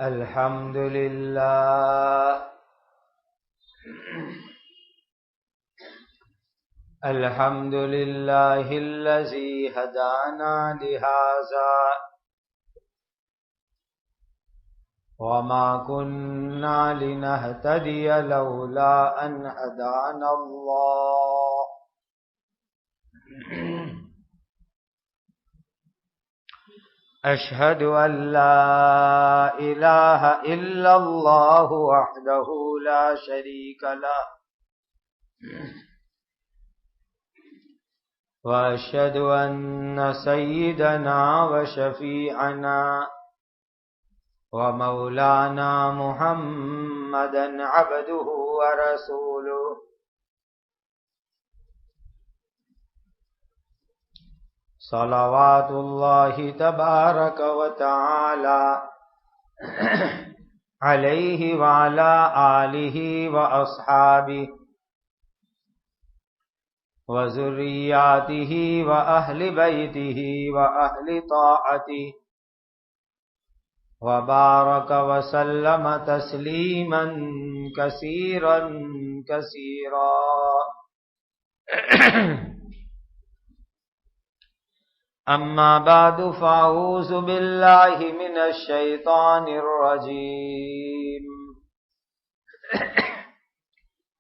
الحمد لله الحمد لله الذي هدانا لهذا وما كنا لنهتدي لولا أن هدانا الله أشهد أن لا إله إلا الله وحده لا شريك له وأشهد أن سيدنا وشفيعنا ومولانا محمدا عبده ورسوله صلوات الله تبارك وتعالى عليه وعلى آله وأصحابه وذرياته وأهل بيته وأهل طاعته وبارك وسلم تسليما كثيرا كثيرا أما بعد فأعوذ بالله من الشيطان الرجيم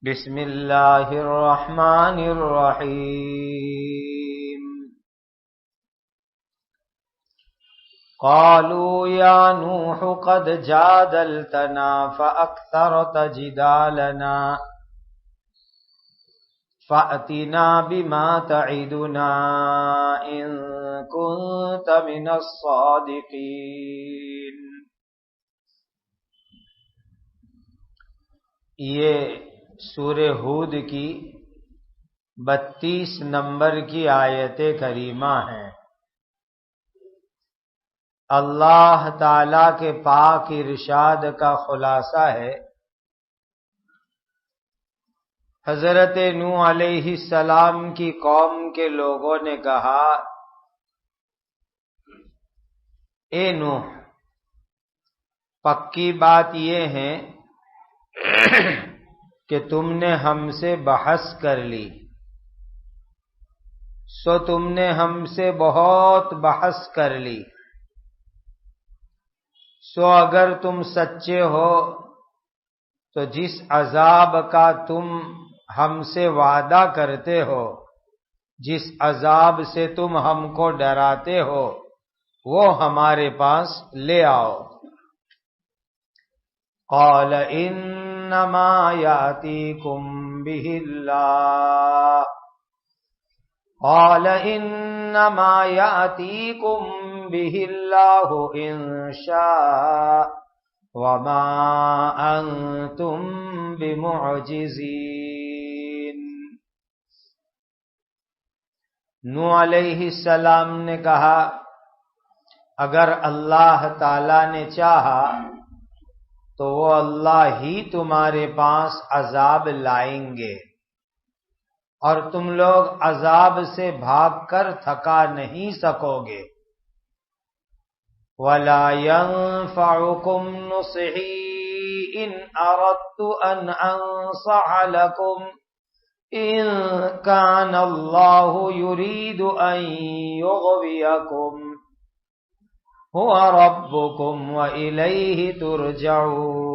بسم الله الرحمن الرحيم قالوا يا نوح قد جادلتنا فأكثرت جدالنا فأتنا بما تعدنا إن كنت من الصادقين. یہ سورہ ہود کی 32 نمبر کی آیت کریمہ ہیں. اللہ تعالی کے پاک ارشاد کا خلاصہ ہے. حضرت نوح علیہ السلام کی قوم کے لوگوں نے کہا اے نوح پکی بات یہ ہے کہ تم نے ہم سے بحث کر لی، سو تم نے ہم سے بہت بحث کر لی، سو اگر تم سچے ہو تو جس عذاب کا تم ہم سے وعدہ کرتے ہو، جس عذاب سے تم ہم کو ڈراتے ہو، وہ ہمارے پاس لے آؤ. قال انما یاتیکم بہ اللہ قال انما یاتیکم بہ اللہ ان شاء وما انتم بمعجزین. نوح علیہ السلام نے کہا اگر اللہ تعالی نے چاہا تو وہ اللہ ہی تمہارے پاس عذاب لائیں گے اور تم لوگ عذاب سے بھاگ کر تھکا نہیں سکو گے. وَلَا يَنفَعُكُمْ نُصِحِي إِنْ أَرَدْتُ أَنْ أَنصَحَ لَكُمْ إِنْ كَانَ اللَّهُ يُرِيدُ أَنْ يُغْوِيَكُمْ هُوَ رَبُّكُمْ وَإِلَيْهِ تُرْجَعُونَ.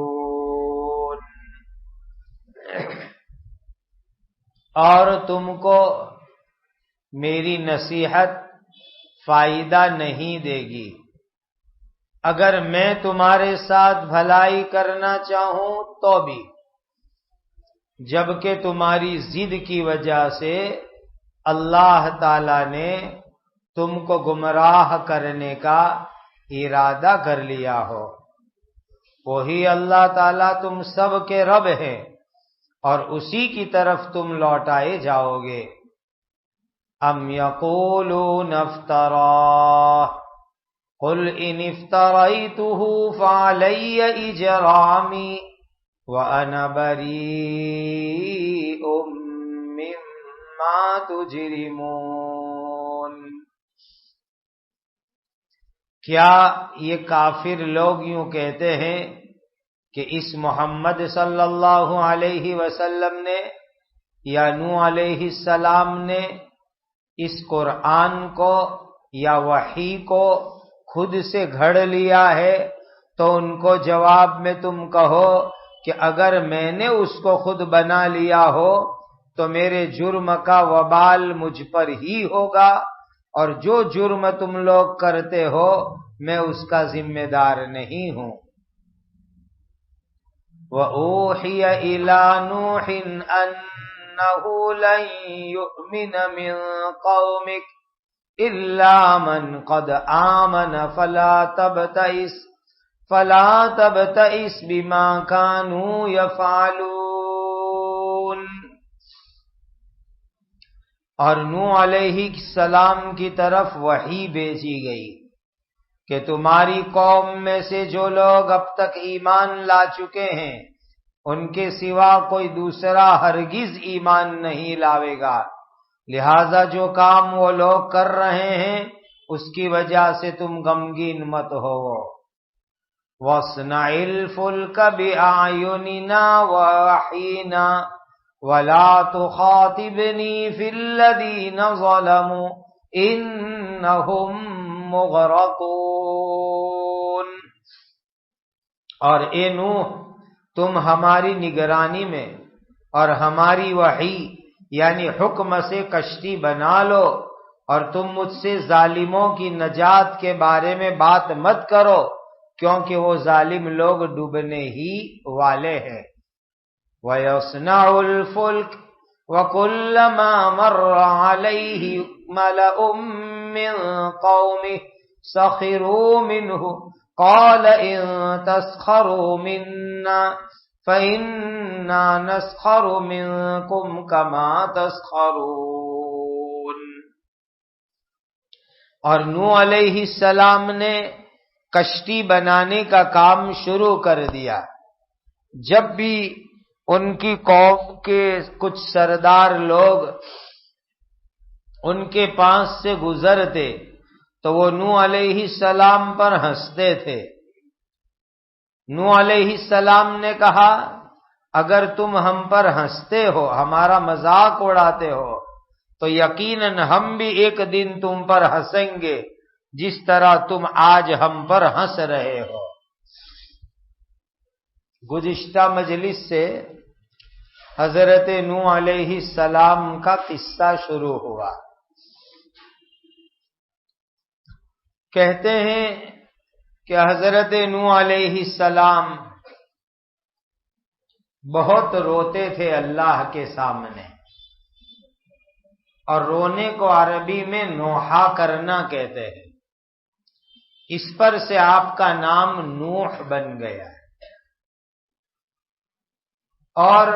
اور تم کو میری نصیحت فائدہ نہیں دے گی اگر میں تمہارے ساتھ بھلائی کرنا چاہوں تو بھی، جبکہ تمہاری ضد کی وجہ سے اللہ تعالی نے تم کو گمراہ کرنے کا ارادہ کر لیا ہو. وہی اللہ تعالی تم سب کے رب ہے اور اسی کی طرف تم لوٹائے جاؤ گے. ام یقولون افتراہ قل ان افتریتہ فعلی اجرامی وَأَنَا بَرِيءٌ مِّمَّا تُجْرِمُونَ. کیا یہ کافر لوگ یوں کہتے ہیں کہ اس محمد صلی اللہ علیہ وسلم نے یا نوح علیہ السلام نے اس قرآن کو یا وحی کو خود سے گھڑ لیا ہے؟ تو ان کو جواب میں تم کہو کہ اگر میں نے اس کو خود بنا لیا ہو تو میرے جرم کا وبال مجھ پر ہی ہوگا، اور جو جرم تم لوگ کرتے ہو میں اس کا ذمہ دار نہیں ہوں۔ وَأُوحِيَ إِلَى نُوحٍ أَنَّهُ لَن يُؤْمِنَ مِن قَوْمِكَ إِلَّا مَنْ قَدْ آمَنَ فَلَا تَبْتَئِسْ بِمَا كَانُوا يَفْعَلُونَ۔ اور نوح علیہ السلام کی طرف وحی بھیجی گئی کہ تمہاری قوم میں سے جو لوگ اب تک ایمان لا چکے ہیں ان کے سوا کوئی دوسرا ہرگز ایمان نہیں لاوے گا، لہذا جو کام وہ لوگ کر رہے ہیں اس کی وجہ سے تم غمگین مت ہو۔ وَاصْنَعِ الْفُلْكَ بِأَعْيُنِنَا وَوَحْيِنَا وَلَا تُخَاطِبْنِي فِي الَّذِينَ ظَلَمُوا إِنَّهُمْ مُغْرَقُونَ۔ اور اے نوح، تم ہماری نگرانی میں اور ہماری وحی یعنی حکم سے کشتی بنا لو، اور تم مجھ سے ظالموں کی نجات کے بارے میں بات مت کرو، کیونکہ وہ ظالم لوگ ڈوبنے ہی والے ہیں۔ وَيَصْنَعُ الْفُلْكَ وَكُلَّمَا مَرَّ عَلَيْهِ مَلَأٌ مِّن قَوْمِهِ سَخِرُوا مِنْهُ قَالَ إِن تَسْخَرُوا مِنَّا فَإِنَّا نَسْخَرُ مِنكُمْ كَمَا تَسْخَرُونَ۔ اور نوح علیہ السلام نے کشتی بنانے کا کام شروع کر دیا۔ جب بھی ان کی قوم کے کچھ سردار لوگ ان کے پاس سے گزرتے تو وہ نوح علیہ السلام پر ہنستے تھے۔ نوح علیہ السلام نے کہا اگر تم ہم پر ہنستے ہو، ہمارا مذاق اڑاتے ہو، تو یقیناً ہم بھی ایک دن تم پر ہنسیں گے جس طرح تم آج ہم پر ہنس رہے ہو۔ گزشتہ مجلس سے حضرت نوح علیہ السلام کا قصہ شروع ہوا۔ کہتے ہیں کہ حضرت نوح علیہ السلام بہت روتے تھے اللہ کے سامنے، اور رونے کو عربی میں نوحہ کرنا کہتے ہیں۔ اس پر سے آپ کا نام نوح بن گیا ہے۔ اور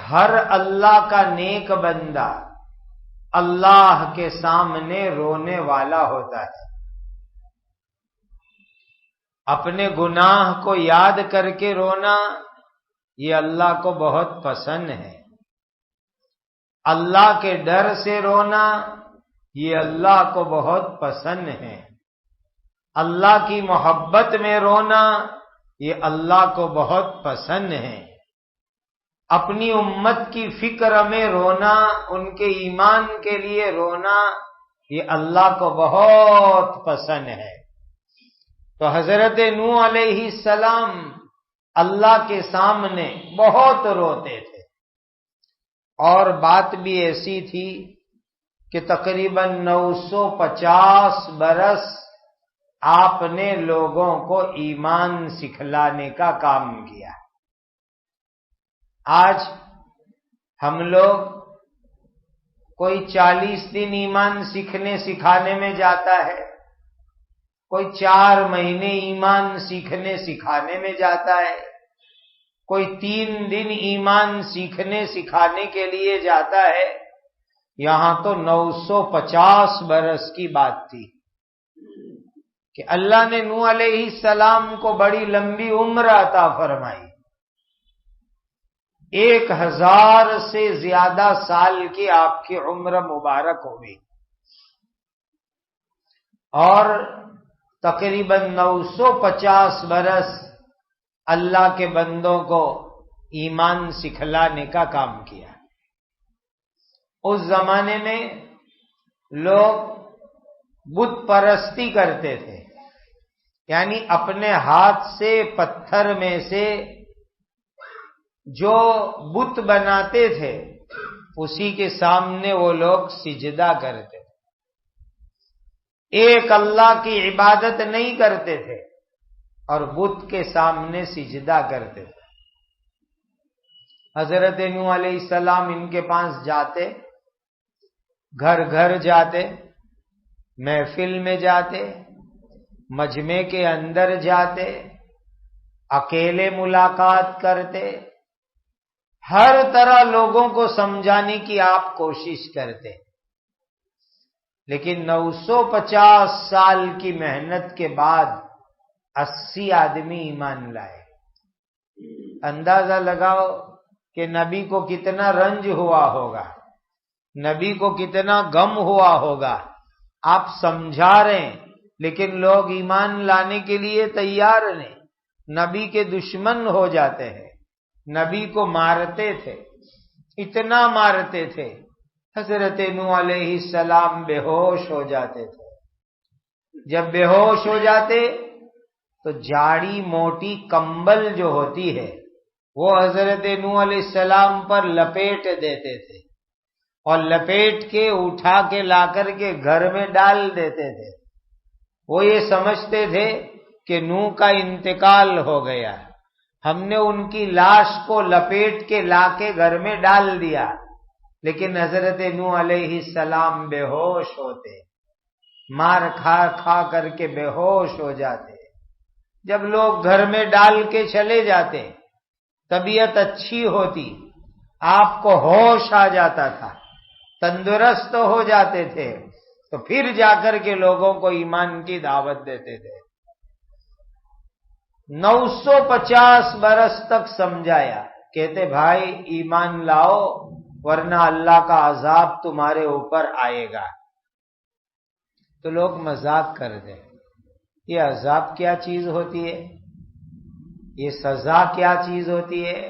ہر اللہ کا نیک بندہ اللہ کے سامنے رونے والا ہوتا ہے۔ اپنے گناہ کو یاد کر کے رونا یہ اللہ کو بہت پسند ہے۔ اللہ کے ڈر سے رونا یہ اللہ کو بہت پسند ہے۔ اللہ کی محبت میں رونا یہ اللہ کو بہت پسند ہے۔ اپنی امت کی فکر میں رونا، ان کے ایمان کے لیے رونا یہ اللہ کو بہت پسند ہے۔ تو حضرت نوح علیہ السلام اللہ کے سامنے بہت روتے تھے، اور بات بھی ایسی تھی کہ تقریباً 950 برس آپ نے لوگوں کو ایمان سکھلانے کا کام کیا۔ آج ہم لوگ کوئی 40 دن ایمان سیکھنے سکھانے میں جاتا ہے، کوئی 4 مہینے ایمان سیکھنے سکھانے میں جاتا ہے، کوئی 3 دن ایمان سیکھنے سکھانے کے لیے جاتا ہے۔ یہاں تو 950 برس کی بات تھی کہ اللہ نے نوح علیہ السلام کو بڑی لمبی عمر عطا فرمائی۔ 1000 سے زیادہ سال کی آپ کی عمر مبارک ہوئی، اور تقریباً 950 برس اللہ کے بندوں کو ایمان سکھلانے کا کام کیا۔ اس زمانے میں لوگ بت پرستی کرتے تھے، یعنی اپنے ہاتھ سے پتھر میں سے جو بت بناتے تھے اسی کے سامنے وہ لوگ سجدہ کرتے تھے، ایک اللہ کی عبادت نہیں کرتے تھے اور بت کے سامنے سجدہ کرتے تھے۔ حضرت نوح علیہ السلام ان کے پاس جاتے، گھر گھر جاتے، محفل میں جاتے، مجمع کے اندر جاتے، اکیلے ملاقات کرتے، ہر طرح لوگوں کو سمجھانے کی آپ کوشش کرتے، لیکن 950 سال کی محنت کے بعد 80 آدمی ایمان لائے۔ اندازہ لگاؤ کہ نبی کو کتنا رنج ہوا ہوگا، نبی کو کتنا غم ہوا ہوگا۔ آپ سمجھا رہے ہیں لیکن لوگ ایمان لانے کے لیے تیار نہیں، نبی کے دشمن ہو جاتے ہیں، نبی کو مارتے تھے، اتنا مارتے تھے حضرت نوح علیہ السلام بے ہوش ہو جاتے تھے۔ جب بے ہوش ہو جاتے تو جاڑی موٹی کمبل جو ہوتی ہے وہ حضرت نوح علیہ السلام پر لپیٹ دیتے تھے اور لپیٹ کے اٹھا کے لا کر کے گھر میں ڈال دیتے تھے۔ وہ یہ سمجھتے تھے کہ نوح کا انتقال ہو گیا، ہم نے ان کی لاش کو لپیٹ کے لا کے گھر میں ڈال دیا، لیکن حضرت نوح علیہ السلام بے ہوش ہوتے، مار کھا کھا کر کے بے ہوش ہو جاتے۔ جب لوگ گھر میں ڈال کے چلے جاتے، طبیعت اچھی ہوتی، آپ کو ہوش آ جاتا تھا، تندرست ہو جاتے تھے، تو پھر جا کر کے لوگوں کو ایمان کی دعوت دیتے تھے۔ 950 برس تک سمجھایا، کہتے بھائی ایمان لاؤ ورنہ اللہ کا عذاب تمہارے اوپر آئے گا۔ تو لوگ مذاق کر دیں، یہ عذاب کیا چیز ہوتی ہے، یہ سزا کیا چیز ہوتی ہے،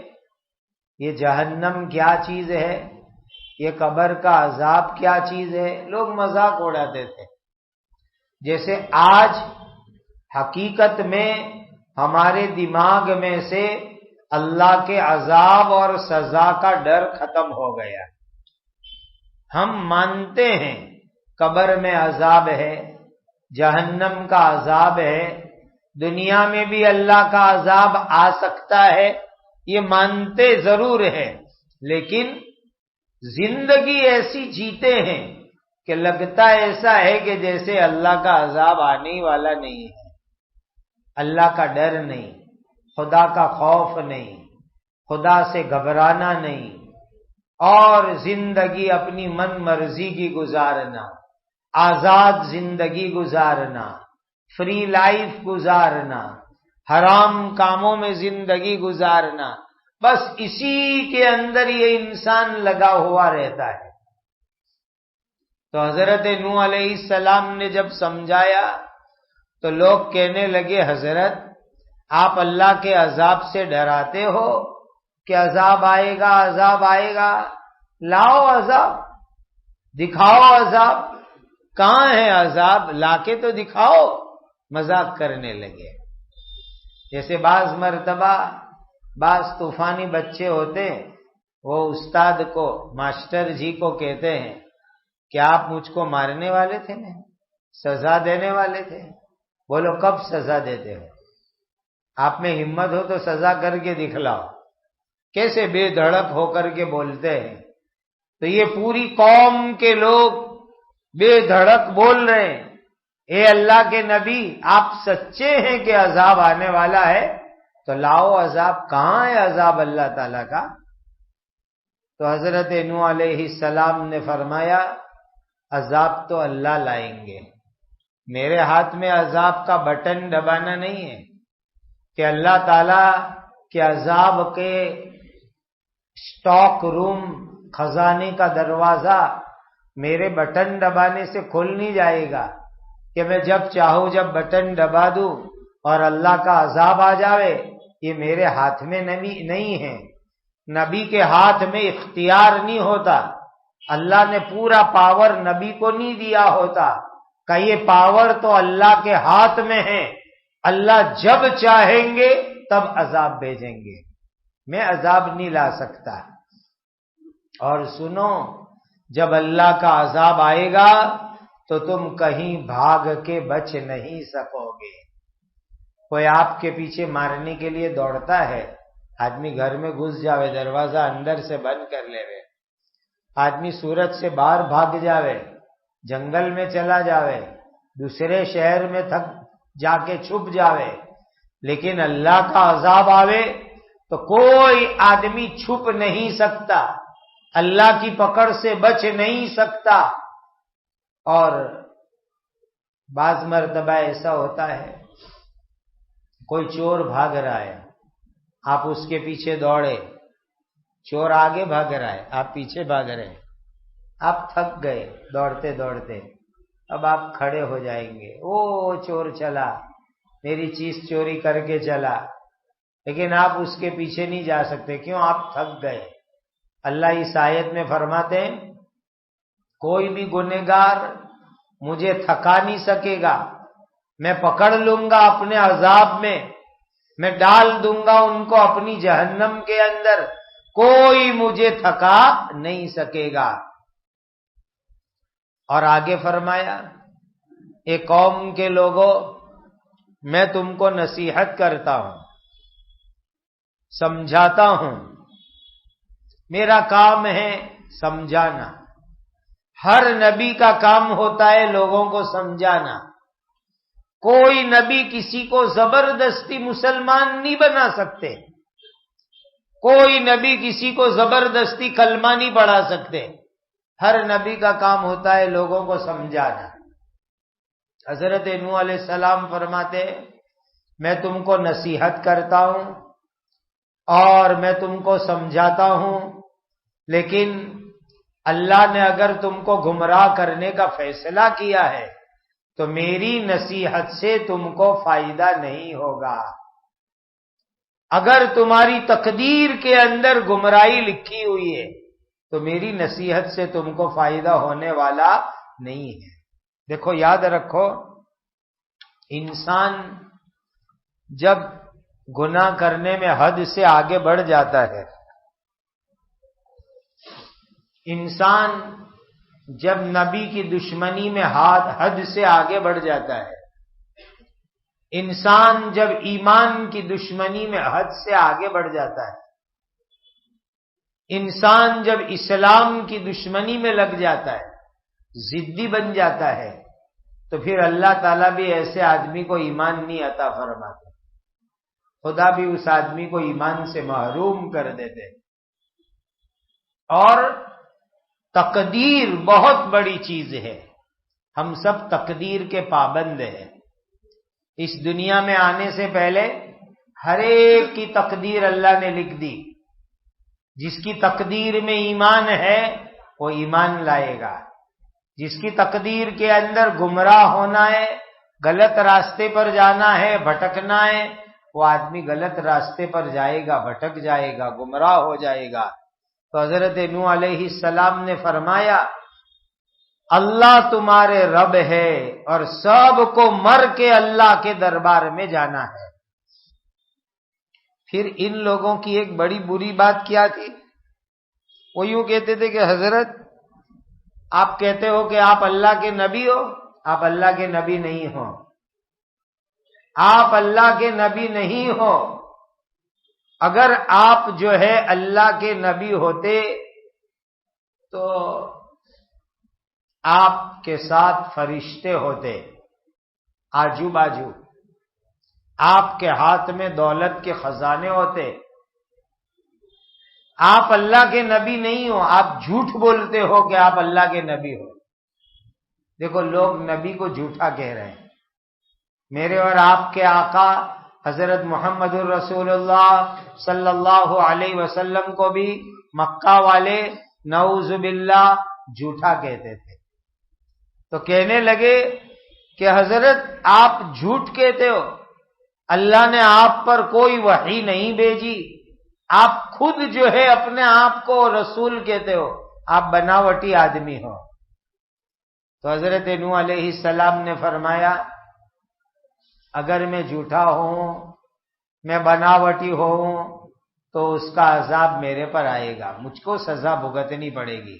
یہ جہنم کیا چیز ہے، یہ قبر کا عذاب کیا چیز ہے، لوگ مذاق اڑاتے تھے۔ جیسے آج حقیقت میں ہمارے دماغ میں سے اللہ کے عذاب اور سزا کا ڈر ختم ہو گیا۔ ہم مانتے ہیں قبر میں عذاب ہے، جہنم کا عذاب ہے، دنیا میں بھی اللہ کا عذاب آ سکتا ہے، یہ مانتے ضرور ہے، لیکن زندگی ایسی جیتے ہیں کہ لگتا ایسا ہے کہ جیسے اللہ کا عذاب آنے والا نہیں ہے، اللہ کا ڈر نہیں، خدا کا خوف نہیں، خدا سے گھبرانا نہیں، اور زندگی اپنی من مرضی کی گزارنا، آزاد زندگی گزارنا، فری لائف گزارنا، حرام کاموں میں زندگی گزارنا، بس اسی کے اندر یہ انسان لگا ہوا رہتا ہے۔ تو حضرت نوح علیہ السلام نے جب سمجھایا تو لوگ کہنے لگے حضرت آپ اللہ کے عذاب سے ڈراتے ہو کہ عذاب آئے گا، عذاب آئے گا، لاؤ عذاب، دکھاؤ عذاب، کہاں ہے عذاب، لا کے تو دکھاؤ۔ مذاق کرنے لگے۔ جیسے بعض مرتبہ بعض طوفانی بچے ہوتے، وہ استاد کو، ماسٹر جی کو کہتے ہیں کہ آپ مجھ کو مارنے والے تھے نا، سزا دینے والے تھے، بولو کب سزا دیتے ہو، آپ میں ہمت ہو تو سزا کر کے دکھلاؤ۔ کیسے بے دھڑک ہو کر کے بولتے ہیں۔ تو یہ پوری قوم کے لوگ بے دھڑک بول رہے ہیں، اے اللہ کے نبی آپ سچے ہیں کہ عذاب آنے والا ہے تو لاؤ عذاب، کہاں ہے عذاب اللہ تعالیٰ کا؟ تو حضرت نوح علیہ السلام نے فرمایا عذاب تو اللہ لائیں گے، میرے ہاتھ میں عذاب کا بٹن دبانا نہیں ہے کہ اللہ تعالیٰ کے عذاب کے اسٹاک روم، خزانے کا دروازہ میرے بٹن دبانے سے کھل نہیں جائے گا۔ کہ میں جب چاہوں جب بٹن دبا دوں اور اللہ کا عذاب آ جاوے، یہ میرے ہاتھ میں نہیں ہے۔ نبی کے ہاتھ میں اختیار نہیں ہوتا، اللہ نے پورا پاور نبی کو نہیں دیا ہوتا کہ یہ پاور تو اللہ کے ہاتھ میں ہے، اللہ جب چاہیں گے تب عذاب بھیجیں گے، میں عذاب نہیں لا سکتا۔ اور سنو، جب اللہ کا عذاب آئے گا تو تم کہیں بھاگ کے بچ نہیں سکو گے۔ کوئی آپ کے پیچھے مارنے کے لیے دوڑتا ہے، آدمی گھر میں گھس جاوے، دروازہ اندر سے بند کر لے وے، آدمی سورج سے باہر بھاگ جاوے، جنگل میں چلا جاوے، دوسرے شہر میں تھک جا کے چھپ جاوے، لیکن اللہ کا عذاب آوے تو کوئی آدمی چھپ نہیں سکتا، اللہ کی پکڑ سے بچ نہیں سکتا۔ اور بعض مرتبہ ایسا ہوتا ہے، کوئی چور بھاگ رہا ہے، آپ اس کے پیچھے دوڑے، چور آگے بھاگ رہا ہے، آپ پیچھے بھاگ رہے ہیں، آپ تھک گئے دوڑتے دوڑتے، اب آپ کھڑے ہو جائیں گے، او چور چلا، میری چیز چوری کر کے چلا، لیکن آپ اس کے پیچھے نہیں جا سکتے، کیوں؟ آپ تھک گئے۔ اللہ اس آیت میں فرماتے ہیں کوئی بھی گنہگار مجھے تھکا نہیں سکے گا، میں پکڑ لوں گا اپنے عذاب میں ڈال دوں گا ان کو اپنی جہنم کے اندر، کوئی مجھے تھکا نہیں سکے گا۔ اور آگے فرمایا، ایک قوم کے لوگوں، میں تم کو نصیحت کرتا ہوں، سمجھاتا ہوں، میرا کام ہے سمجھانا، ہر نبی کا کام ہوتا ہے لوگوں کو سمجھانا، کوئی نبی کسی کو زبردستی مسلمان نہیں بنا سکتے، کوئی نبی کسی کو زبردستی کلمہ نہیں پڑھا سکتے، ہر نبی کا کام ہوتا ہے لوگوں کو سمجھانا۔ حضرت نوح علیہ السلام فرماتے میں تم کو نصیحت کرتا ہوں اور میں تم کو سمجھاتا ہوں، لیکن اللہ نے اگر تم کو گمراہ کرنے کا فیصلہ کیا ہے تو میری نصیحت سے تم کو فائدہ نہیں ہوگا۔ اگر تمہاری تقدیر کے اندر گمراہی لکھی ہوئی ہے تو میری نصیحت سے تم کو فائدہ ہونے والا نہیں ہے۔ دیکھو یاد رکھو، انسان جب گناہ کرنے میں حد سے آگے بڑھ جاتا ہے، انسان جب نبی کی دشمنی میں حد سے آگے بڑھ جاتا ہے، انسان جب ایمان کی دشمنی میں حد سے آگے بڑھ جاتا ہے، انسان جب اسلام کی دشمنی میں لگ جاتا ہے، ضدی بن جاتا ہے، تو پھر اللہ تعالیٰ بھی ایسے آدمی کو ایمان نہیں عطا فرماتے، خدا بھی اس آدمی کو ایمان سے محروم کر دیتے۔ اور تقدیر بہت بڑی چیز ہے، ہم سب تقدیر کے پابند ہیں۔ اس دنیا میں آنے سے پہلے ہر ایک کی تقدیر اللہ نے لکھ دی، جس کی تقدیر میں ایمان ہے وہ ایمان لائے گا، جس کی تقدیر کے اندر گمراہ ہونا ہے، غلط راستے پر جانا ہے، بھٹکنا ہے، وہ آدمی غلط راستے پر جائے گا، بھٹک جائے گا، گمراہ ہو جائے گا۔ تو حضرت نوح علیہ السلام نے فرمایا اللہ تمہارے رب ہے اور سب کو مر کے اللہ کے دربار میں جانا ہے۔ پھر ان لوگوں کی ایک بڑی بری بات کیا تھی، وہ یوں کہتے تھے کہ حضرت آپ کہتے ہو کہ آپ اللہ کے نبی ہو، آپ اللہ کے نبی نہیں ہو، آپ اللہ کے نبی نہیں ہو، اگر آپ جو ہے اللہ کے نبی ہوتے تو آپ کے ساتھ فرشتے ہوتے آجو باجو، آپ کے ہاتھ میں دولت کے خزانے ہوتے، آپ اللہ کے نبی نہیں ہو، آپ جھوٹ بولتے ہو کہ آپ اللہ کے نبی ہو۔ دیکھو لوگ نبی کو جھوٹا کہہ رہے ہیں، میرے اور آپ کے آقا حضرت محمد الرسول اللہ صلی اللہ علیہ وسلم کو بھی مکہ والے نعوذ باللہ جھوٹا کہتے تھے۔ تو کہنے لگے کہ حضرت آپ جھوٹ کہتے ہو، اللہ نے آپ پر کوئی وحی نہیں بھیجی، آپ خود جو ہے اپنے آپ کو رسول کہتے ہو، آپ بناوٹی آدمی ہو۔ تو حضرت نوح علیہ السلام نے فرمایا اگر میں جھوٹا ہوں، میں بناوٹی ہوں، تو اس کا عذاب میرے پر آئے گا، مجھ کو سزا بھگتنی پڑے گی۔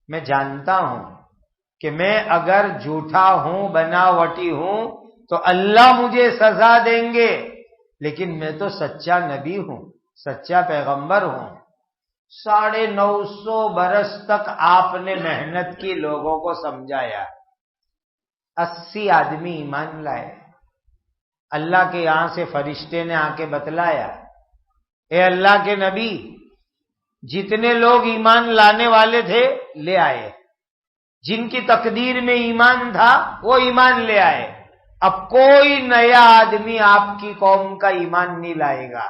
میں جانتا ہوں کہ میں اگر جھوٹا ہوں، بناوٹی ہوں، تو اللہ مجھے سزا دیں گے، لیکن میں تو سچا نبی ہوں، سچا پیغمبر ہوں۔ 950 برس تک آپ نے محنت کی، لوگوں کو سمجھایا، 80 آدمی ایمان لائے۔ اللہ کے یہاں سے فرشتے نے آ کے بتلایا، اے اللہ کے نبی، جتنے لوگ ایمان لانے والے تھے لے آئے، جن کی تقدیر میں ایمان تھا وہ ایمان لے آئے، اب کوئی نیا آدمی آپ کی قوم کا ایمان نہیں لائے گا۔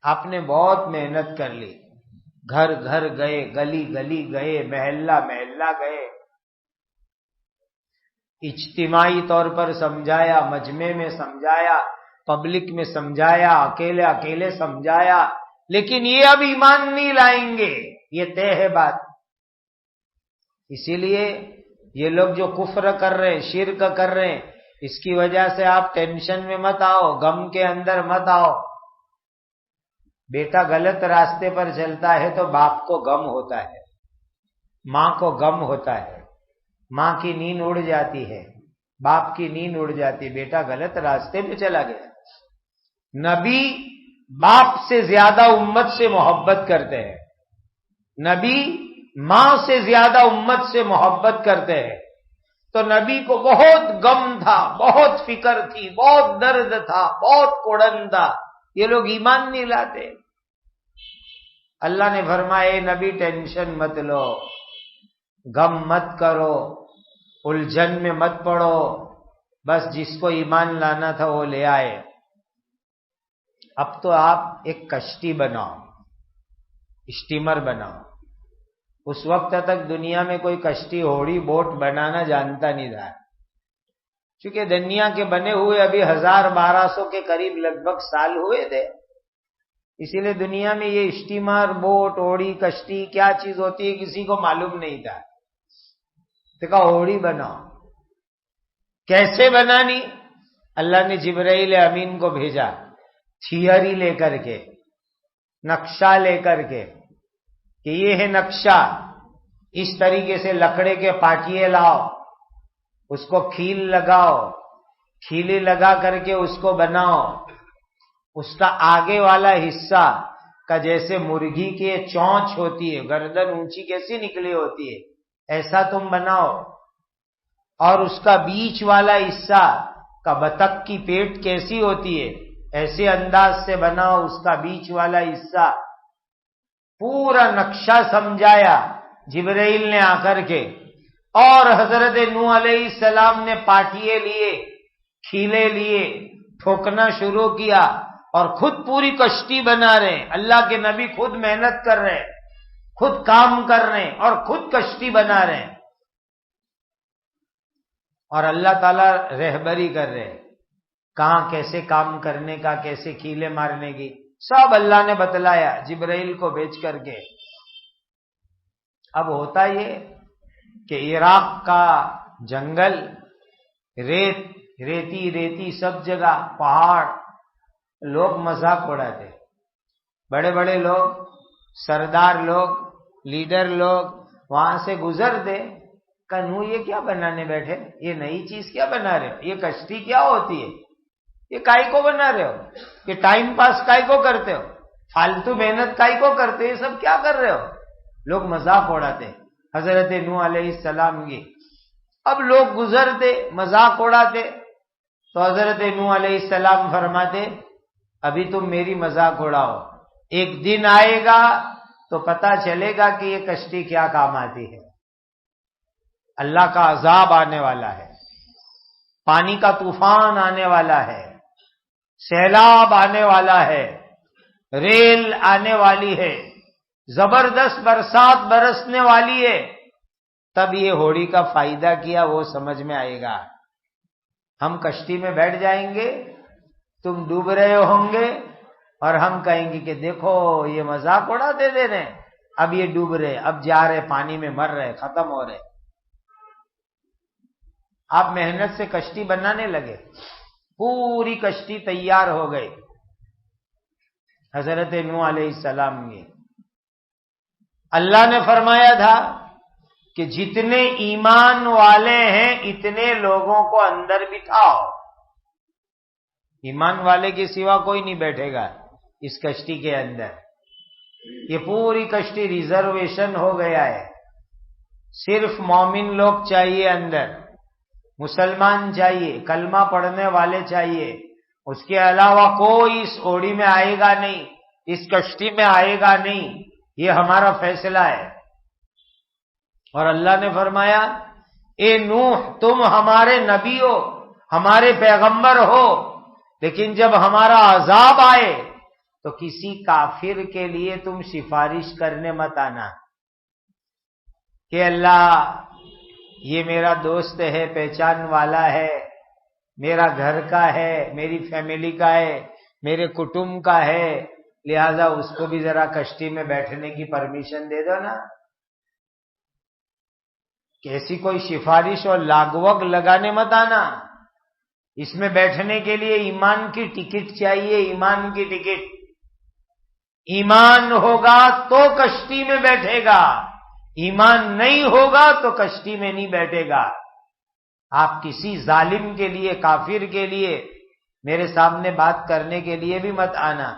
آپ نے بہت محنت کر لی، گھر گھر گئے، گلی گلی گئے، محلہ محلہ گئے، اجتماعی طور پر سمجھایا، مجمع میں سمجھایا، پبلک میں سمجھایا، اکیلے اکیلے سمجھایا، لیکن یہ اب ایمان نہیں لائیں گے، یہ طے ہے بات۔ اسی لیے یہ لوگ جو کفر کر رہے ہیں، شرک کر رہے ہیں، اس کی وجہ سے آپ ٹینشن میں مت آؤ، غم کے اندر مت آؤ۔ بیٹا غلط راستے پر چلتا ہے تو باپ کو غم ہوتا ہے، ماں کو غم ہوتا ہے، ماں کی نیند اڑ جاتی ہے، باپ کی نیند اڑ جاتی ہے، بیٹا غلط راستے پہ چلا گیا۔ نبی باپ سے زیادہ امت سے محبت کرتے ہیں، نبی ماں سے زیادہ امت سے محبت کرتے ہیں، تو نبی کو بہت غم تھا، بہت فکر تھی، بہت درد تھا، بہت کوڑن تھا، یہ لوگ ایمان نہیں لاتے۔ اللہ نے فرمایا اے نبی ٹینشن مت لو، غم مت کرو، الجھن میں مت پڑو، بس جس کو ایمان لانا تھا وہ لے آئے۔ اب تو آپ ایک کشتی بناؤ، اسٹیمر بناؤ۔ اس وقت تک دنیا میں کوئی کشتی، ہوڑی، بوٹ بنانا جانتا نہیں تھا، چونکہ دنیا کے بنے ہوئے ابھی 1200 کے قریب لگ بھگ سال ہوئے تھے، اسی لیے دنیا میں یہ اسٹیمر، بوٹ، ہوڑی، کشتی کیا چیز ہوتی ہے کسی کو معلوم نہیں تھا۔ تو کہا ہوڑی بناؤ۔ کیسے بنانی؟ اللہ نے جبرائیل امین کو بھیجا، تھیوری لے کر کے، نقشہ لے کر کے، کہ یہ ہے نقشہ، اس طریقے سے لکڑے کے پاٹیے لاؤ، اس کو کھیل لگاؤ، کھیلی لگا کر کے اس کو بناؤ، اس کا آگے والا حصہ کا جیسے مرغی کی چونچ ہوتی ہے، گردن اونچی کیسی نکلی ہوتی ہے، ایسا تم بناؤ، اور اس کا بیچ والا حصہ کا بطخ کی پیٹ کیسی ہوتی ہے، ایسے انداز سے بناؤ اس کا بیچ والا حصہ۔ پورا نقشہ سمجھایا جبرائیل نے آ کر کے، اور حضرت نوح علیہ السلام نے پاٹیے لیے، کھیلے لیے، ٹھوکنا شروع کیا، اور خود پوری کشتی بنا رہے ہیں۔ اللہ کے نبی خود محنت کر رہے ہیں، خود کام کر رہے ہیں، اور خود کشتی بنا رہے ہیں، اور اللہ تعالی رہبری کر رہے ہیں، کہاں کیسے کام کرنے کا، کیسے کھیلے مارنے کی، سب اللہ نے بتلایا جبرائیل کو بھیج کر کے۔ اب ہوتا یہ کہ عراق کا جنگل، ریتی ریتی سب جگہ، پہاڑ، لوگ مذاق اڑاتے، بڑے بڑے لوگ، سردار لوگ، لیڈر لوگ وہاں سے گزرتے، کنو یہ کیا بنانے بیٹھے، یہ نئی چیز کیا بنا رہے ہو، یہ کشتی کیا ہوتی ہے، یہ کائی کو بنا رہے ہو، یہ ٹائم پاس کائی کو کرتے ہو، فالتو محنت کائی کو کرتے، یہ سب کیا کر رہے ہو، لوگ مذاق اڑاتے حضرت نوح علیہ السلام کی۔ اب لوگ گزرتے، مذاق اڑاتے، تو حضرت نوح علیہ السلام فرماتے ابھی تم میری مذاق اڑاؤ، ایک دن آئے گا تو پتہ چلے گا کہ یہ کشتی کیا کام آتی ہے، اللہ کا عذاب آنے والا ہے، پانی کا طوفان آنے والا ہے، سیلاب آنے والا ہے، ریل آنے والی ہے، زبردست برسات برسنے والی ہے، تب یہ ہوڑی کا فائدہ کیا وہ سمجھ میں آئے گا۔ ہم کشتی میں بیٹھ جائیں گے، تم ڈوب رہے ہوں گے اور ہم کہیں گے کہ دیکھو یہ مذاق اڑاتے دے رہے ہیں، اب یہ ڈوب رہے، اب جا رہے، پانی میں مر رہے، ختم ہو رہے۔ آپ محنت سے کشتی بنانے لگے، پوری کشتی تیار ہو گئی حضرت نوح علیہ السلام کی۔ اللہ نے فرمایا تھا کہ جتنے ایمان والے ہیں اتنے لوگوں کو اندر بٹھاؤ، ایمان والے کے سوا کوئی نہیں بیٹھے گا اس کشتی کے اندر۔ یہ پوری کشتی ریزرویشن ہو گیا ہے، صرف مومن لوگ چاہیے اندر، مسلمان چاہیے، کلمہ پڑھنے والے چاہیے، اس کے علاوہ کوئی اس اوڑی میں آئے گا نہیں، اس کشتی میں آئے گا نہیں، یہ ہمارا فیصلہ ہے۔ اور اللہ نے فرمایا اے نوح تم ہمارے نبی ہو، ہمارے پیغمبر ہو، لیکن جب ہمارا عذاب آئے تو کسی کافر کے لیے تم سفارش کرنے مت آنا کہ اللہ یہ میرا دوست ہے، پہچان والا ہے، میرا گھر کا ہے، میری فیملی کا ہے، میرے کٹمب کا ہے، لہذا اس کو بھی ذرا کشتی میں بیٹھنے کی پرمیشن دے دو نا۔ کیسی کوئی سفارش اور لاگوگ لگانے مت آنا، اس میں بیٹھنے کے لیے ایمان کی ٹکٹ چاہیے، ایمان کی ٹکٹ۔ ایمان ہوگا تو کشتی میں بیٹھے گا، ایمان نہیں ہوگا تو کشتی میں نہیں بیٹھے گا۔ آپ کسی ظالم کے لیے، کافر کے لیے میرے سامنے بات کرنے کے لیے بھی مت آنا۔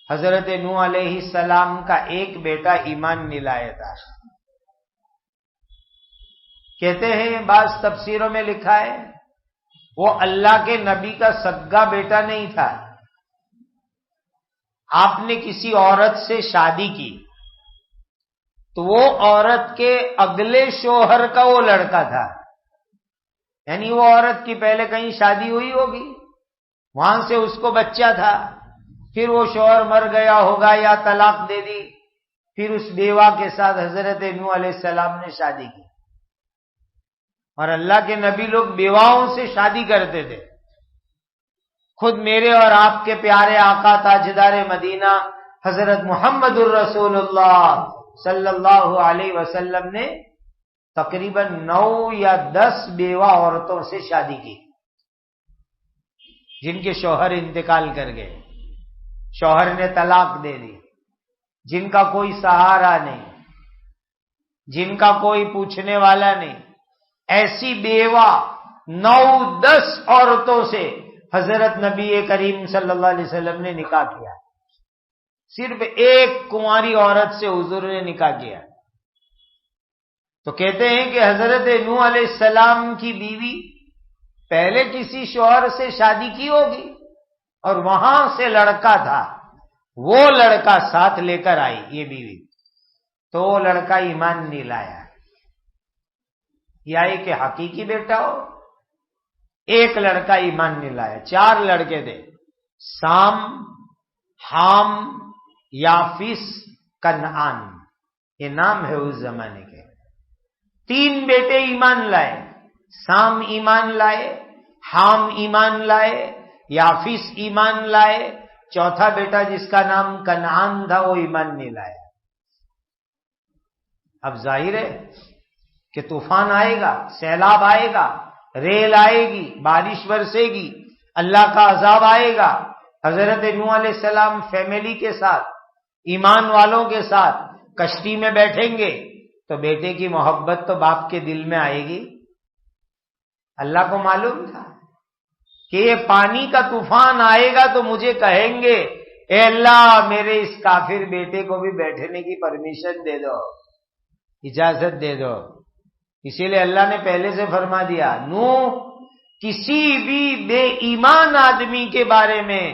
حضرت نوح علیہ السلام کا ایک بیٹا ایمان نہیں لایا تھا۔ کہتے ہیں بعض تفسیروں میں لکھا ہے وہ اللہ کے نبی کا سگا بیٹا نہیں تھا، آپ نے کسی عورت سے شادی کی تو وہ عورت کے اگلے شوہر کا وہ لڑکا تھا، یعنی وہ عورت کی پہلے کہیں شادی ہوئی ہوگی، وہاں سے اس کو بچہ تھا، پھر وہ شوہر مر گیا ہوگا یا طلاق دے دی، پھر اس بیوہ کے ساتھ حضرت نوح علیہ السلام نے شادی کی۔ اور اللہ کے نبی لوگ بیواؤں سے شادی کرتے تھے۔ خود میرے اور آپ کے پیارے آقا تاجدار مدینہ حضرت محمد الرسول اللہ صلی اللہ علیہ وسلم نے تقریباً 9 یا 10 بیوہ عورتوں سے شادی کی جن کے شوہر انتقال کر گئے، شوہر نے طلاق دے دی، جن کا کوئی سہارا نہیں، جن کا کوئی پوچھنے والا نہیں، ایسی بیوہ 9-10 عورتوں سے حضرت نبی کریم صلی اللہ علیہ وسلم نے نکاح کیا، صرف ایک کنواری عورت سے حضور نے نکاح کیا۔ تو کہتے ہیں کہ حضرت نوح علیہ السلام کی بیوی پہلے کسی شوہر سے شادی کی ہوگی اور وہاں سے لڑکا تھا، وہ لڑکا ساتھ لے کر آئی یہ بیوی، تو وہ لڑکا ایمان نہیں لایا، یا کہ حقیقی بیٹا ہو، ایک لڑکا ایمان نہیں لایا، 4 لڑکے تھے، سام، حام، یافس، کنعان، یہ نام ہے اس زمانے کے۔ 3 بیٹے ایمان لائے، سام ایمان لائے، حام ایمان لائے، یافس ایمان لائے، چوتھا بیٹا جس کا نام کنعان تھا وہ ایمان نہیں لایا۔ اب ظاہر ہے کہ طوفان آئے گا، سیلاب آئے گا، ریل آئے گی، بارش برسے گی، اللہ کا عذاب آئے گا۔ حضرت نوح علیہ السلام فیملی کے ساتھ، ایمان والوں کے ساتھ کشتی میں بیٹھیں گے تو بیٹے کی محبت تو باپ کے دل میں آئے گی۔ اللہ کو معلوم تھا کہ یہ پانی کا طوفان آئے گا تو مجھے کہیں گے اے اللہ میرے اس کافر بیٹے کو بھی بیٹھنے کی پرمیشن دے دو، اجازت دے دو۔ اسی لیے اللہ نے پہلے سے فرما دیا نوح کسی بھی بے ایمان آدمی کے بارے میں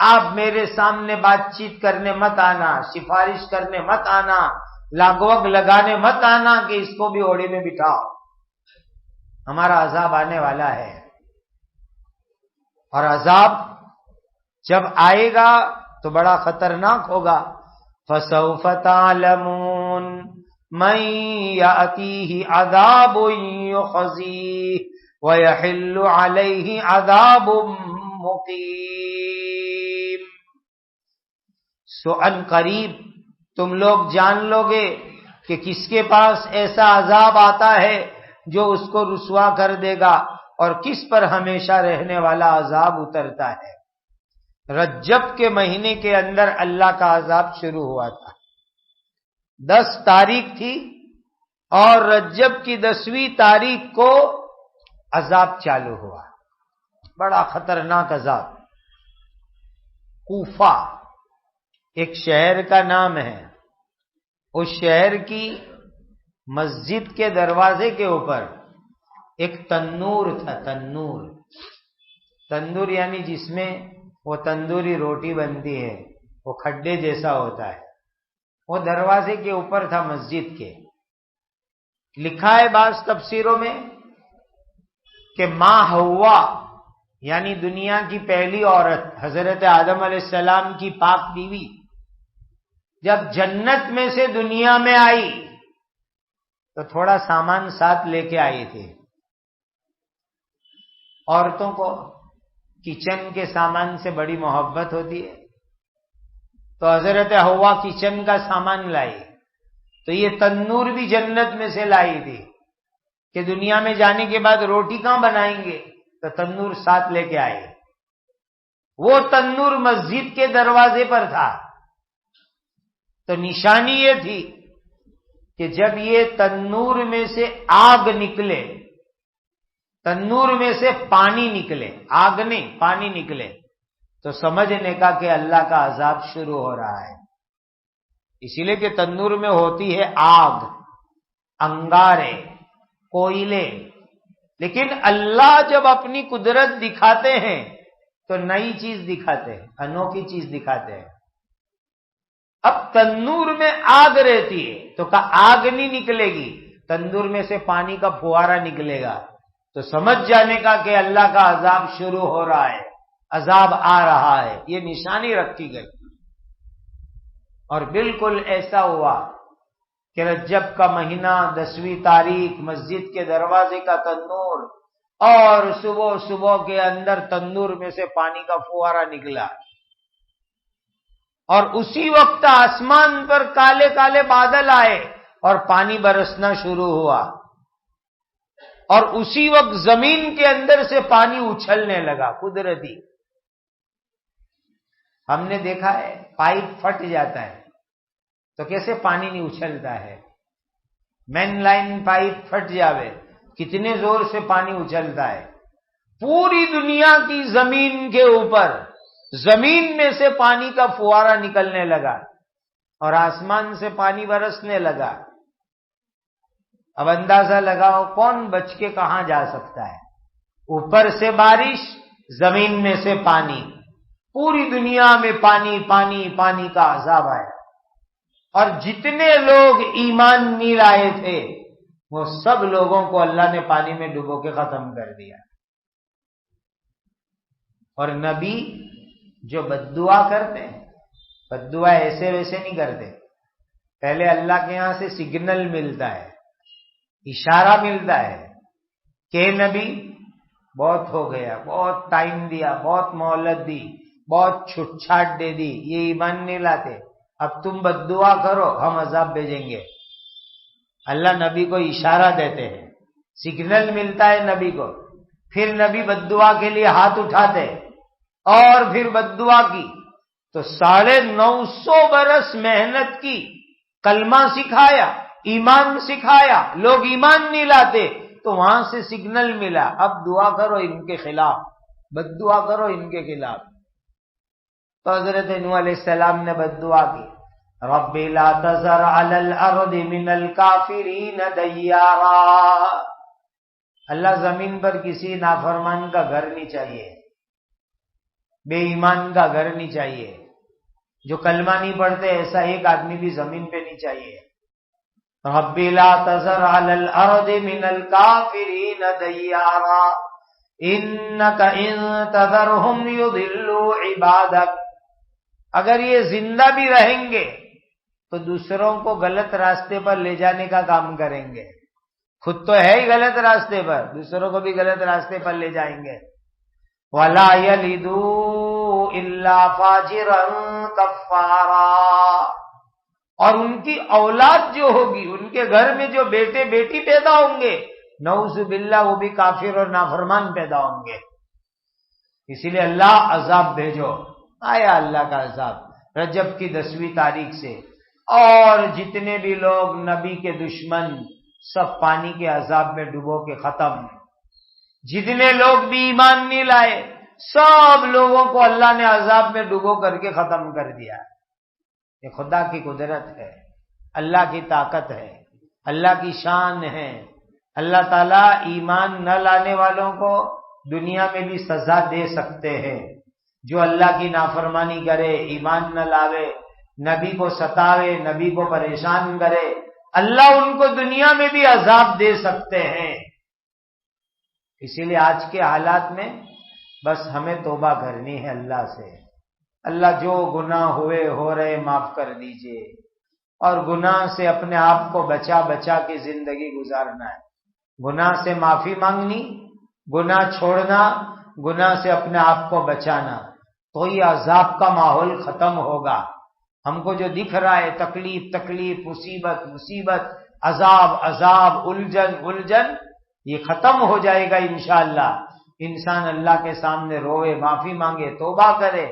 آپ میرے سامنے بات چیت کرنے مت آنا، سفارش کرنے مت آنا، لاگوگ لگانے مت آنا کہ اس کو بھی اوڑے میں بٹھاؤ، ہمارا عذاب آنے والا ہے۔ اور عذاب جب آئے گا تو بڑا خطرناک ہوگا۔ فَسَوْفَ تَعْلَمُونَ مَن يَأْتِيهِ عَذَابٌ يُخْزِيهِ وَيَحِلُّ عَلَيْهِ عَذَابٌ مُقِيمٌ۔ سو ان قریب تم لوگ جان لو گے کہ کس کے پاس ایسا عذاب آتا ہے جو اس کو رسوا کر دے گا، اور کس پر ہمیشہ رہنے والا عذاب اترتا ہے۔ رجب کے مہینے کے اندر اللہ کا عذاب شروع ہوا تھا، 10 تاریخ تھی، اور رجب کی 10ویں تاریخ کو عذاب چالو ہوا، بڑا خطرناک عذاب۔ کوفہ ایک شہر کا نام ہے، اس شہر کی مسجد کے دروازے کے اوپر ایک تنور تھا۔ تندور یعنی جس میں وہ تندوری روٹی بنتی ہے، وہ کھڈے جیسا ہوتا ہے، وہ دروازے کے اوپر تھا مسجد کے۔ لکھا ہے بعض تفسیروں میں کہ ماں حوا یعنی دنیا کی پہلی عورت حضرت آدم علیہ السلام کی پاک بیوی جب جنت میں سے دنیا میں آئی تو تھوڑا سامان ساتھ لے کے آئی تھی۔ عورتوں کو کچن کے سامان سے بڑی محبت ہوتی ہے، تو حضرت حوا کچن کا سامان لائی، تو یہ تنور بھی جنت میں سے لائی تھی کہ دنیا میں جانے کے بعد روٹی کہاں بنائیں گے، تو تنور ساتھ لے کے آئے۔ وہ تنور مسجد کے دروازے پر تھا، تو نشانی یہ تھی کہ جب یہ تنور میں سے آگ نکلے، تنور میں سے پانی نکلے، آگ نہیں پانی نکلے، تو سمجھنے کا کہ اللہ کا عذاب شروع ہو رہا ہے۔ اسی لیے کہ تنور میں ہوتی ہے آگ، انگارے، کوئلے، لیکن اللہ جب اپنی قدرت دکھاتے ہیں تو نئی چیز دکھاتے ہیں، انوکھی چیز دکھاتے ہیں۔ اب تنور میں آگ رہتی ہے تو آگ نہیں نکلے گی، تندور میں سے پانی کا فوارہ نکلے گا، تو سمجھ جانے کا کہ اللہ کا عذاب شروع ہو رہا ہے، عذاب آ رہا ہے، یہ نشانی رکھی گئی۔ اور بالکل ایسا ہوا کہ رجب کا مہینہ 10ویں تاریخ مسجد کے دروازے کا تندور، اور صبح صبح کے اندر تندور میں سے پانی کا فوارہ نکلا، اور اسی وقت آسمان پر کالے کالے بادل آئے اور پانی برسنا شروع ہوا، اور اسی وقت زمین کے اندر سے پانی اچھلنے لگا قدرتی۔ ہم نے دیکھا ہے پائپ پھٹ جاتا ہے تو کیسے پانی نہیں اچھلتا ہے، مین لائن پائپ پھٹ جاوے کتنے زور سے پانی اچھلتا ہے۔ پوری دنیا کی زمین کے اوپر زمین میں سے پانی کا فوارہ نکلنے لگا اور آسمان سے پانی برسنے لگا۔ اب اندازہ لگاؤ کون بچ کے کہاں جا سکتا ہے؟ اوپر سے بارش، زمین میں سے پانی، پوری دنیا میں پانی پانی پانی کا عذاب آیا، اور جتنے لوگ ایمان نہیں لائے تھے وہ سب لوگوں کو اللہ نے پانی میں ڈبو کے ختم کر دیا۔ اور نبی جو بد دعا کرتے ہیں، بد دعا ایسے ویسے نہیں کرتے، پہلے اللہ کے یہاں سے سگنل ملتا ہے، اشارہ ملتا ہے کہ نبی بہت ہو گیا، بہت ٹائم دیا، بہت مہلت دی، بہت چھٹ چھاٹ دے دی، یہ ایمان نہیں لاتے، اب تم بد دعا کرو ہم عذاب بھیجیں گے۔ اللہ نبی کو اشارہ دیتے ہیں، سگنل ملتا ہے نبی کو، پھر نبی بد دعا کے لیے ہاتھ اٹھاتے اور پھر بد دعا کی تو 950 برس محنت کی، کلمہ سکھایا، ایمان سکھایا، لوگ ایمان نہیں لاتے، تو وہاں سے سگنل ملا اب دعا کرو ان کے خلاف، بد دعا کرو ان کے خلاف۔ تو حضرت نوح علیہ السلام نے بد دعا کی، رب لا تذر علی الارض من الکافرین دیارا، اللہ زمین پر کسی نافرمان کا گھر نہیں چاہیے، بے ایمان کا گھر نہیں چاہیے، جو کلمہ نہیں پڑھتے ایسا ایک آدمی بھی زمین پہ نہیں چاہیے۔ رب لا تذر علی الارض من الکافرین دیارا انک ان تذرہم یضلوا عبادک، اگر یہ زندہ بھی رہیں گے تو دوسروں کو غلط راستے پر لے جانے کا کام کریں گے، خود تو ہے ہی غلط راستے پر، دوسروں کو بھی غلط راستے پر لے جائیں گے۔ وَلَا يَلِدُوا إِلَّا فَاجِرًا كَفَّارًا، اور ان کی اولاد جو ہوگی، ان کے گھر میں جو بیٹے بیٹی پیدا ہوں گے، نعوذ باللہ وہ بھی کافر اور نافرمان پیدا ہوں گے۔ اسی لیے اللہ عذاب بھیجو۔ آیا اللہ کا عذاب رجب کی 10ویں تاریخ سے، اور جتنے بھی لوگ نبی کے دشمن سب پانی کے عذاب میں ڈوبو کے ختم۔ جتنے لوگ بھی ایمان نہیں لائے سب لوگوں کو اللہ نے عذاب میں ڈوبو کر کے ختم کر دیا۔ یہ خدا کی قدرت ہے، اللہ کی طاقت ہے، اللہ کی شان ہے۔ اللہ تعالیٰ ایمان نہ لانے والوں کو دنیا میں بھی سزا دے سکتے ہیں۔ جو اللہ کی نافرمانی کرے، ایمان نہ لاوے، نبی کو ستاوے، نبی کو پریشان کرے، اللہ ان کو دنیا میں بھی عذاب دے سکتے ہیں۔ اسی لیے آج کے حالات میں بس ہمیں توبہ کرنی ہے اللہ سے۔ اللہ جو گناہ ہوئے ہو رہے معاف کر دیجئے، اور گناہ سے اپنے آپ کو بچا بچا کے زندگی گزارنا ہے۔ گناہ سے معافی مانگنی، گناہ چھوڑنا، گناہ سے اپنے آپ کو بچانا، تو یہ عذاب کا ماحول ختم ہوگا۔ ہم کو جو دکھ رہا ہے تکلیف تکلیف، مصیبت مصیبت، عذاب عذاب، الجھن الجھن، یہ ختم ہو جائے گا انشاءاللہ۔ انسان اللہ کے سامنے روئے، معافی مانگے، توبہ کرے۔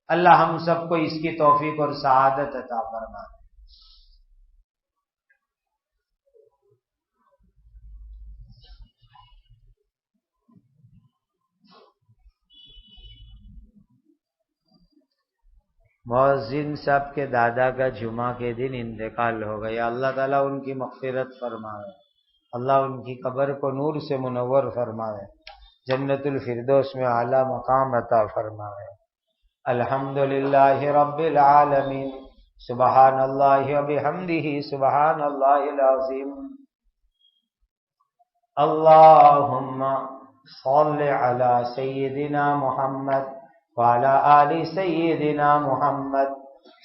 اللہ ہم سب کو اس کی توفیق اور سعادت عطا فرمائے۔ مؤذن صاحب کے دادا کا جمعہ کے دن انتقال ہو گیا، اللہ تعالیٰ ان کی مغفرت فرمائے، اللہ ان کی قبر کو نور سے منور فرمائے، جنت الفردوس میں اعلیٰ مقام عطا فرمائے۔ الحمدللہ رب العالمین، سبحان اللہ وبحمدہ، سبحان اللہ العظیم۔ اللہم صل علی سیدنا محمد وعلى آل سيدنا محمد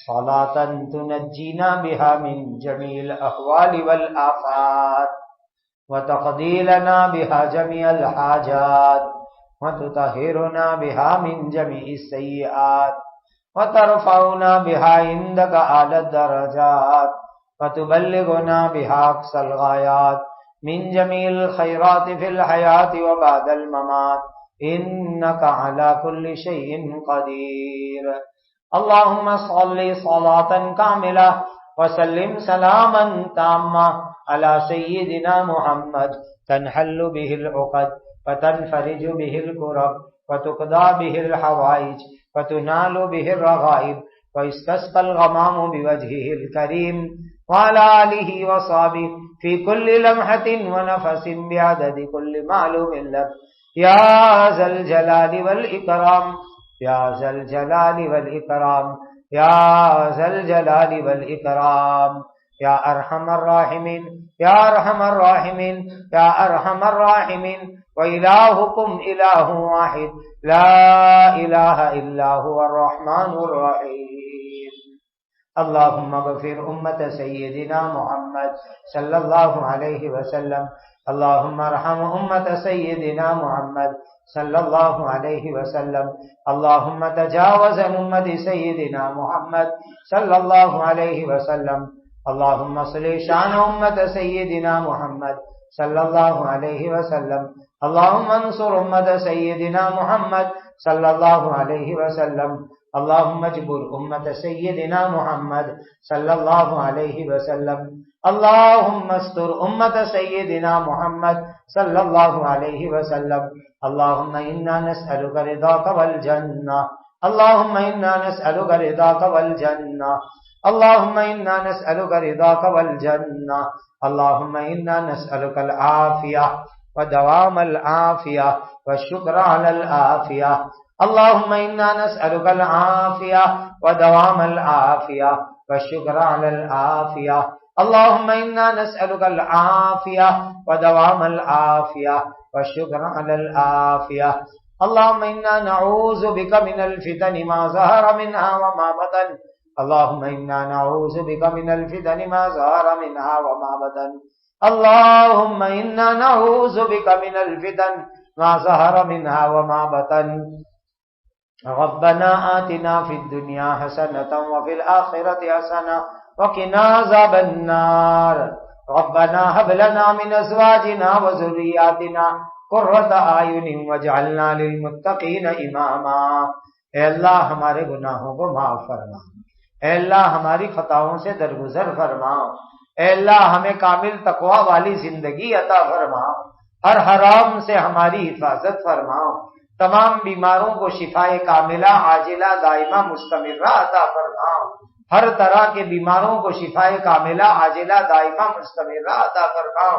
صلاة تنجينا بها من جميع الأهوال والآفات، وتقضي لنا بها جميع الحاجات، وتطهرنا بها من جميع السيئات، وترفعنا بها عندك أعلى الدرجات، وتبلغنا بها أقصى الغايات من جميع الخيرات في الحياة وبعد الممات، إنك على كل شيء قدير۔ اللهم صل صلاة كاملة وسلم سلاما تاما على سيدنا محمد، تنحل به العقد وتنفرج به الكرب وتقضى به الحوائج وتنال به الرغائب ويستسقى الغمام بوجهه الكريم، وعلى آله وصحبه في كل لمحة ونفس بعدد كل معلوم لك، یا ذا الجلال والإکرام، یا ذا الجلال والإکرام، یا ذا الجلال والإکرام، یا ارحم الراحمین، یا ارحم الراحمین، یا ارحم الراحمین، وإلہکم الہ واحد لا الہ الا هو الرحمن الرحیم۔ اللہم اغفر امت سیدنا محمد صلی اللہ علیہ وسلم، اللہم ارحم امت سیدنا محمد صلی اللہ علیہ وسلم، اللہم تجاوز امت سیدنا محمد صلی اللہ علیہ وسلم، اللہم صلی شان امت سیدنا محمد صلی اللہ علیہ وسلم، اللہم انصر امت سیدنا محمد صلی اللہ علیہ وسلم، اللہم اجبر امت سیدنا محمد صلی اللہ علیہ وسلم، اللہم استر امت سیدنا محمد صلی اللہ علیہ وسلم، اللہم انا نسألک رضاک والجنہ، اللہم انا نسألک رضاک والجنہ، اللہم انا نسألک رضاک والجنہ، اللہم انا نسألک العافیہ ودوام العافیہ والشکر علی العافیہ، اللہم انا نسألک العافیہ ودوام العافیہ والشکر علی العافیہ، اللہم انا نسألک العافیہ ودوام العافیہ والشکر علی العافیہ، اللہم انا نعوذ بک من الفتن ما ظہر منها وما بطن، اللہم انا نعوذ بک من الفتن ما ظہر منها وما بطن، اللهم انا نعوذ بك من الفتن ما ظهر منها وما بطن ربنا آتنا في الدنيا حسنة وفي الآخرة حسنة وقنا عذاب النار ربنا هب لنا من أزواجنا وذرياتنا قرة أعين واجعلنا للمتقين إماما۔ اے اللہ ہمارے گناہوں کو معاف فرما، اے اللہ ہماری خطاؤں سے درگزر فرما، اے اللہ ہمیں کامل تقوی والی زندگی عطا فرما، ہر حرام سے ہماری حفاظت فرماؤ، تمام بیماروں کو شفائے کاملہ عاجلہ دائمہ مستمرہ عطا فرماؤ، ہر طرح کے بیماروں کو شفائے کاملہ عاجلہ دائمہ مستمرہ عطا فرماؤ،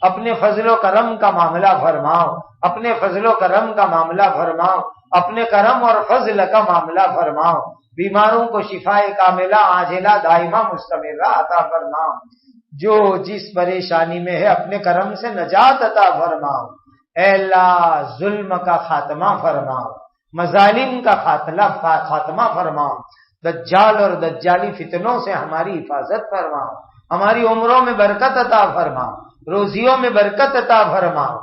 اپنے فضل و کرم کا معاملہ فرماؤ، اپنے فضل و کرم کا معاملہ فرماؤ، اپنے کرم اور فضل کا معاملہ فرماؤ، بیماروں کو شفائے کاملہ عاجلہ دائمہ مستمرہ عطا فرماؤ، جو جس پریشانی میں ہے اپنے کرم سے نجات عطا فرماؤ، اے اللہ ظلم کا خاتمہ فرماؤ، مظالم کا خاتمہ فرماؤ، دجال اور دجالی فتنوں سے ہماری حفاظت فرماؤ، ہماری عمروں میں برکت عطا فرماؤ، روزیوں میں برکت عطا فرماؤ،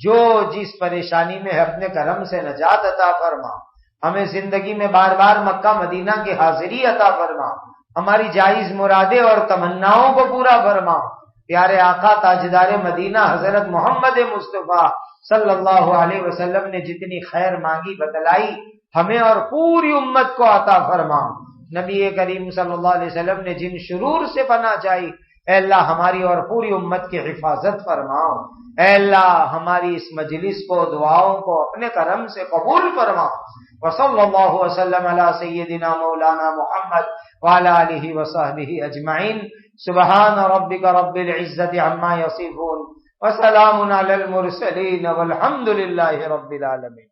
جو جس پریشانی میں ہے اپنے کرم سے نجات عطا فرماؤ، ہمیں زندگی میں بار بار مکہ مدینہ کی حاضری عطا فرماؤ، ہماری جائز مرادیں اور تمناؤں کو پورا فرماؤ، پیارے آقا تاجدار مدینہ حضرت محمد مصطفیٰ صلی اللہ علیہ وسلم نے جتنی خیر مانگی بتلائی ہمیں اور پوری امت کو عطا فرماؤ، نبی کریم صلی اللہ علیہ وسلم نے جن شرور سے پناہ چاہی اے اللہ ہماری اور پوری امت کی حفاظت فرماؤ، اے اللہ ہماری اس مجلس کو دعاؤں کو اپنے کرم سے قبول فرماؤ، وصلی اللہ وسلم علی سیدنا مولانا محمد وعلی آلہ وصحبہ اجمعین، سبحان ربک رب العزت عما یصفون وسلام علی المرسلین والحمد للہ رب العالمین۔